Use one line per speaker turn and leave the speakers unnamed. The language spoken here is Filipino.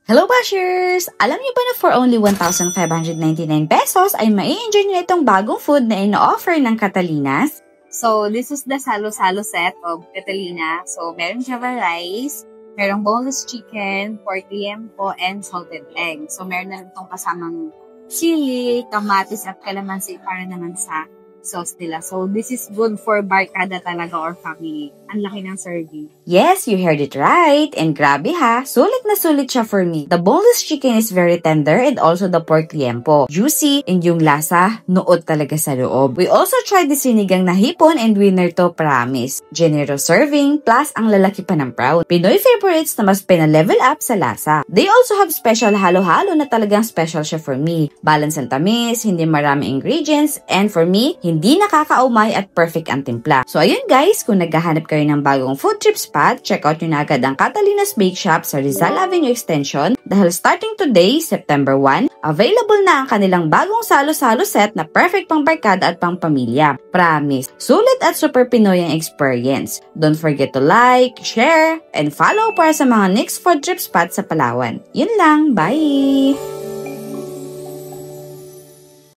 Hello Bashers! Alam niyo ba na for only 1,599 pesos ay mai-enjoy niyo itong bagong food na ino-offer ng Catalinas?
So, this is the salo-salo set of Catalina. So, meron Java rice, merong boneless chicken, pork liempo, and salted egg. So, meron na rin itong kasamang sili, kamatis, at kalamansi para naman sa sauce nila. So, this is good for barkada talaga or family. Ang laki ng serving.
Yes, you heard it right. And grabe ha, sulit na sulit siya for me. The boneless chicken is very tender and also the pork liempo. Juicy and yung lasa, nood talaga sa loob. We also tried the sinigang na hipon and winner to, promise. Generous serving plus ang lalaki pa ng proud. Pinoy favorites na mas pina-level up sa lasa. They also have special halo-halo na talagang special siya for me. Balance ang tamis, hindi marami ingredients, and for me, hindi nakakaumay at perfect ang timpla. So ayun guys, kung naghahanap kayo ng bagong food trip spot, check out nyo na agad ang Catalinas Bake Shop sa Rizal Avenue Extension dahil starting today, September 1, available na ang kanilang bagong salo-salo set na perfect pang barkada at pang pamilya. Promise, sulit at super Pinoy ang experience. Don't forget to like, share, and follow para sa mga next food trip spots sa Palawan. Yun lang, bye!